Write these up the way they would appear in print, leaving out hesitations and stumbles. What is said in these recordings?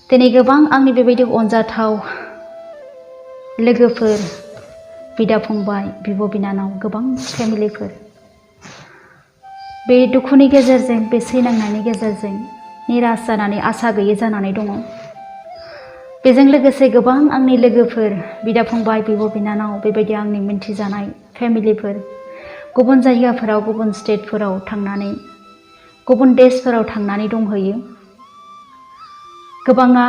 दिनै गोबां आंनि बेबायदि अनजाथाव लोगोफोर, बिदा फंबाय, बिब' बिनानाव, गोबां फेमिलिफोर बे दुखुनि गेजेरजों, बे सैनांनायनि गेजेरजों निराश जानानै आसा गैयै जानानै दङ। बेजों लोगोसे गोबां आंनि लोगोफोर, बिदा फंबाय, बिब' बिनानाव, बेबायदि आंनि मिन्थिजानाय फेमिलिफोर गुबुन जायगाफोराव, गुबुन स्टेटफोराव थांनानै, गुबुन देशफोराव थांनानै दंहैयो। गोबाङा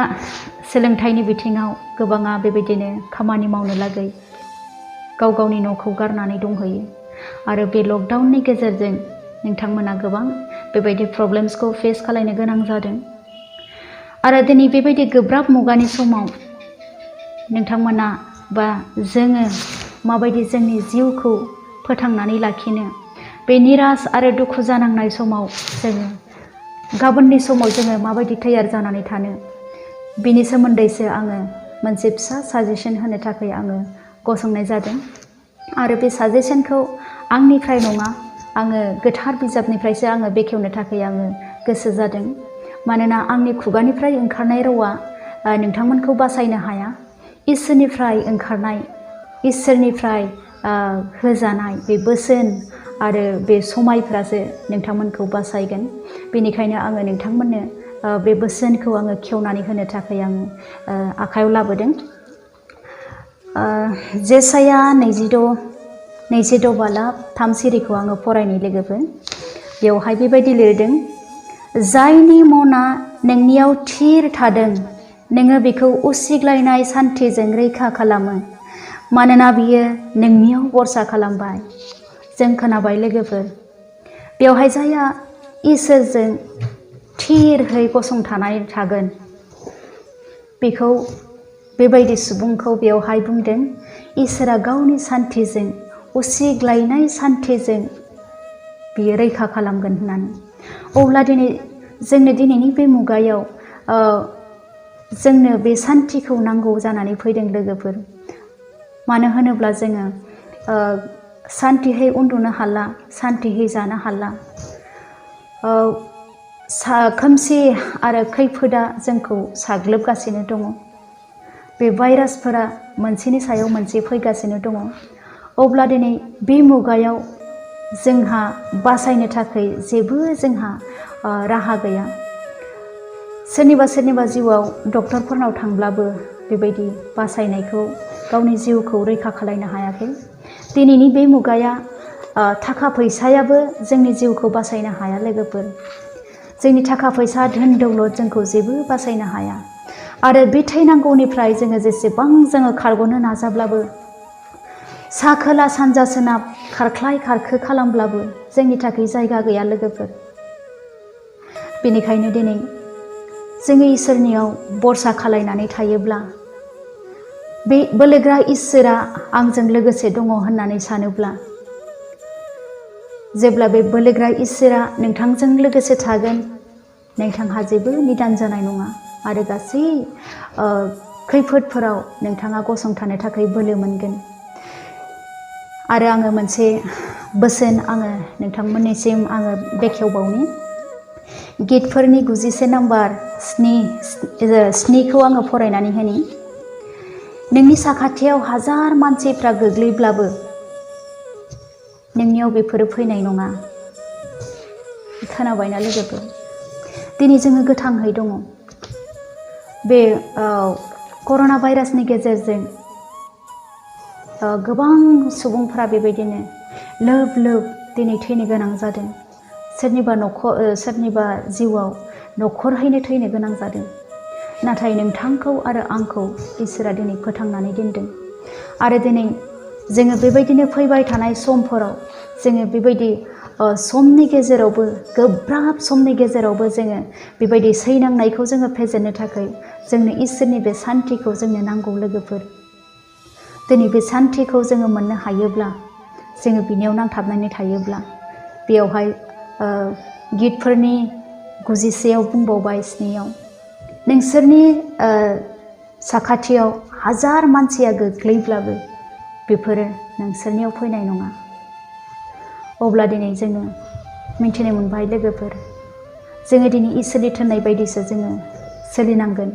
सोलोंथाइनि बिथिङाव, गोबाङा बेबायदिनो खामानि मावनो लागै गाव गावनि न'खौ गारनानै दंहैयो। आरो बे लकडाउननि गेजेरजों नोंथांमोना गोबां बेबायदि प्रब्लेम्सखौ फेस खालामनो गोनां जादों। आरो दिनै बेबायदि गोब्राब मुगानि समाव नोंथांमोना बा जोङो माबायदि जोंनि जिउखौ फोथांनानै लाखिनो, बे निराश आरो दुखु जानांनाय समाव जोङो गाबोननि समाव जोङो माबायदि तैयार जानानै थानो, बिनि सोमोन्दैसो आङो मोनसे फिसा साजेसन होनो थाखाय आङो गसंनाय जादों। आरो बे साजेसनखौ आंनिफ्राय नङा, आङो गोथार बिजाबनिफ्रायसो आङो बेखेवनो थाखाय आङो गोसो जादों। मानोना आंनि खुगानिफ्राय ओंखारनाय रावा नोंथांमोनखौ बासायनो हाया। इसोरनिफ्राय ओंखारनाय, इसोरनिफ्राय होजानाय बे बोसोन आरो बे समायफ्रासो नोंथांमोनखौ बासायगोन। बेनिखायनो आङो नोंथांमोननो बे बोसोनखौ आङो खेवनानै होनो थाखाय आङो आखायाव लाबोदों। जेसाया 26 बालाब 3 सिरिखौ आङो फरायनाय लोगोफोर। बेवहाय बेबायदि लिरदों, जायनि मना नोंनियाव थिर थादों, नोङो बेखौ उसिग्लायनाय सान्थिजों रैखा खालामो, मानोना बियो नोंनियाव भरसा खालामबाय। जों खोनाबाय लोगोफोर, बेवहाय जायहा इसोरजों थिरहै गसंथानानै थागोन, बेखौ बेबायदि सुबुंखौ बेवहाय बुंदों, इसोरा गावनि सान्थिजों, उसिग्लायनाय सान्थिजों बियो रैखा खालामगोन होननानै। अब्ला दिनै जोंनो दिनैनि बे मुगायाव जोंनो बे सान्थिखौ नांगौ जानानै फैदों लोगोफोर। मानो होनोब्ला जोङो सान्थिहै उन्दुनो हाला, सान्थिहै जानो हाला। खोमसि आरो खैफोदा जोंखौ साग्लोबगासिनो दङ। बे भाइरासफोरा मोनसेनि सायाव मोनसे फैगासिनो दङ। अब्ला दिनै बे मुगायाव जोंहा बासायनो थाखाय जेबो जोंहा राहा गैया। सोरनिबा जिउआव डक्टरफोरनाव थांब्लाबो बेबायदि बासायनायखौ, गावनि जिउखौ रैखा खालामनो हायाखै। दिनैनि बे मुगाया थाखा फैसायाबो जोंनि जिउखौ बासायनो हाया लोगोफोर। जोंनि थाखा फैसा, धोन दौलत जोंखौ जेबो बासायनो हाया। आरो बे थैनांगौनिफ्राय जोङो जेसेबां जोङो खारग'नो नाजाब्लाबो, सा खोला सानजा सोनाब खारख्लाय खारखो खालामब्लाबो जोंनि थाखाय जायगा गैया लोगोफोर। बेनिखायनो दिनै जोङो इसोरनियाव भरसा खालायनानै थायोब्ला, बे बोलोग्रा इसोरा आंजों लोगोसे दङ होननानै सानोब्ला, जेब्ला बे बोलोग्रा इसोरा नोंथांजों लोगोसे थागोन, नोंथांहा जेबो निदान जानाय नङा। आरो गासै खैफोदफोराव नोंथाङा गसंथानो थाखाय बोलो मोनगोन। आरो आङो मोनसे बोसोन आङो नोंथांमोननिसिम आङो बेखेवबावनि। गितफोरनि 91 नाम्बार 7खौ आङो फरायनानै होनि। नोंनि साखाथियाव हाजार मानसिफ्रा गोग्लैब्लाबो नोंनियाव बेफोरो फैनाय नङा। खोनाबायना लोगोफोर? दिनै जोङो गोथाङै दङ। बे कर'ना भाइरासनि गेजेरजों गोबां सुबुंफ्रा बेबायदिनो लोब लोब दिनै थैनो गोनां जादों। सोरनिबा जिउआव न'खरहैनो थैनो गोनां जादों। नाथाय नोंथांखौ आरो आंखौ इसोरा दिनै फोथांनानै दोनदों। आरो दिनै जोङो बेबायदिनो फैबाय थानाय समफोराव जोङो बेबायदि समनि गेजेरावबो, गोब्राब समनि गेजेरावबो जोङो बेबायदि सैनांनायखौ जोङो फेजेननो थाखाय जोंनो इसोरनि बे सान्थिखौ जोंनो नांगौ लोगोफोर। दिनै बे सान्थिखौ जोङो मोननो हायोब्ला, जोङो बिनियाव नांथाबनानै थायोब्ला, बेयावहाय गितफोरनि 91 बुंबावबाय 7 नोंसोरनि साखाथियाव हाजार मानसिया गोग्लैब्लाबो बेफोरो नोंसोरनियाव फैनाय नङा। अब्ला दिनै जोङो मिन्थिनो मोनबाय लोगोफोर, जोङो दिनै इसोरनि थिननाय बायदिसो जोङो सोलिनांगोन।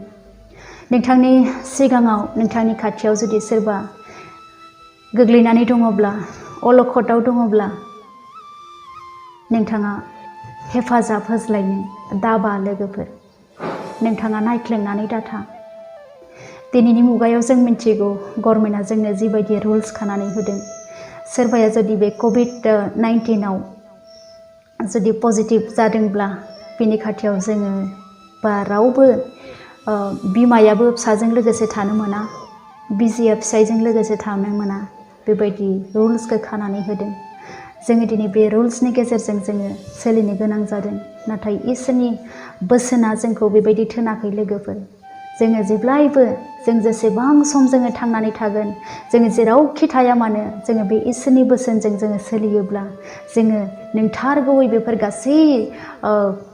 नोंथांनि सिगाङाव नोंथांनि खाथियाव जुदि सोरबा गोग्लैनानै दङब्ला अलखदाव दङब्ला नोंथाङा हेफाजाब होज्लायनो दाबा लोगोफोर नोंथाङा नायख्लेंनानै दाथा दिनैनि मुगायाव जों मिथिगौ गभर्नमेन्टआ जोंनो जिबायदि रुल्स खानानै होदों सोरबाया जुदि बे COVID-19 जुदि पजिटिभ जादोंब्ला बिनि खाथियाव जोङो बा रावबो बिमायाबो फिसाजों लोगोसे थानो मोना बिसिया फिसायजों लोगोसे थानो मोना बेबायदि रुल्सखौ खानानै होदों जोङो दिनै बे रुल्सनि गेजेरजों जोङो सोलिनो गोनां जादों नाथाय इसोरनि बोसोना जोंखौ बेबायदि थोनाखै लोगोफोर जोङो जेब्लायबो जों जेसेबां सम जोङो थांनानै थागोन जोङो जेरावखि थाया मानो जोङो बे इसोरनि बोसोनजों जोङो सोलियोब्ला जोङो नोंथारगौयै बेफोर गासै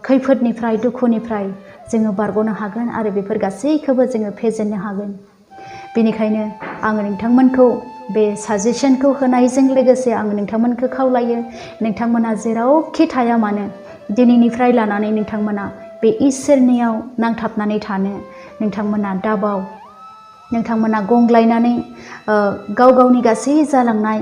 खैफोदनिफ्राय दुखुनिफ्राय जोङो बारग'नो हागोन आरो बेफोर गासैखौबो जोङो फेजेननो हागोन बेनिखायनो आङो नोंथांमोनखौ बे साजेसनखौ होनायजों लोगोसे आङो नोंथांमोनखौ खावलायो नोंथांमोना जेरावखि थाया मानो दिनैनिफ्राय लानानै नोंथांमोना बे इसोरनियाव नांथाबनानै थानो नोंथांमोना दाबाव नोंथांमोना गंग्लायनानै गाव गावनि गासै जालांनाय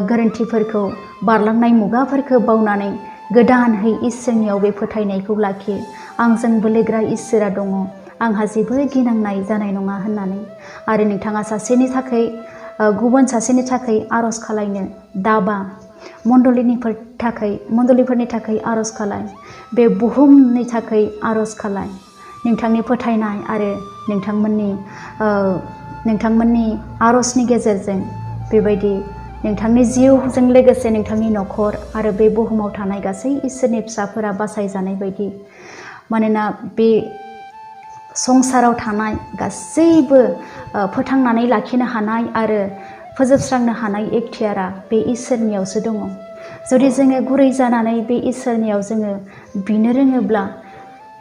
गोरोन्थिफोरखौ बारलांनाय मुगाफोरखौ बावनानै गोदानहै इसोरनियाव बे फोथायनायखौ लाखि आंजों बोलोग्रा इसोरा दङ आंहा जेबो गिनांनाय जानाय नङा होननानै आरो नोंथाङा सासेनि थाखाय गुबुन सासेनि थाखाय आरज खालायनो दाबा मण्डलिफोरनि थाखाय आरज खालाय बे बुहुमनि थाखाय आरज खालाय नोंथांनि फोथायनाय आरो नोंथांमोननि आरजनि गेजेरजों बेबायदि नोंथांनि जिउजों लोगोसे नोंथांनि नखर आरो बे बुहुमाव थानाय गासै इसोरनि फिसाफोरा बासायजानाय बायदि मानोना बे संसाराव थानाय गासैबो फोथांनानै लाखिनो हानाय आरो फोजोबस्रांनो हानाय एखथियारा बे इसोरनियावसो दङ जुदि जोङो गुरै जानानै बे इसोरनियाव जोङो बिनो रोङोब्ला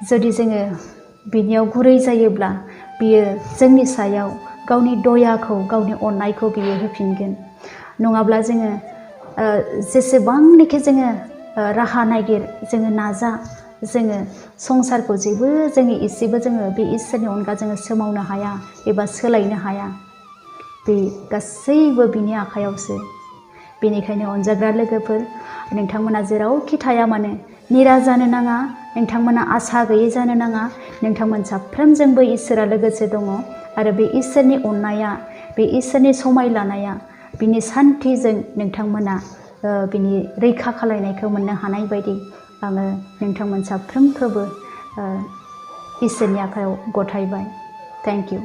जुदि जोङो बिनियाव गुरै जायोब्ला बियो जोंनि सायाव गावनि दयाखौ गावनि अननायखौ बियो होफिनगोन नङाब्ला जोङो जेसेबांनोखि जोङो राहा नागिर जोङो नाजा जोङो संसारखौ जेबो जोङो एसेबो जोङो बे इसोरनि अनगा जोङो सोमावनो हाया एबा सोलायनो हाया बे गासैबो बिनि आखायावसो बेनिखायनो अनजाग्रा लोगोफोर नोंथांमोना जेरावखि थाया मानो निरा जानो नाङा नोंथांमोना आसा गैयै जानो नाङा नोंथांमोन साफ्रोमजोंबो इसोरा लोगोसे दङ आरो बे इसोरनि अननाया बे इसोरनि समाय लानाया बिनि सान्थिजों नोंथांमोना बिनि रैखा खालायनायखौ मोननो हानाय बायदि आङो नोंथांमोन साफ्रोमखौबो इसोरनि आखायाव गथायबाय थेंक इउ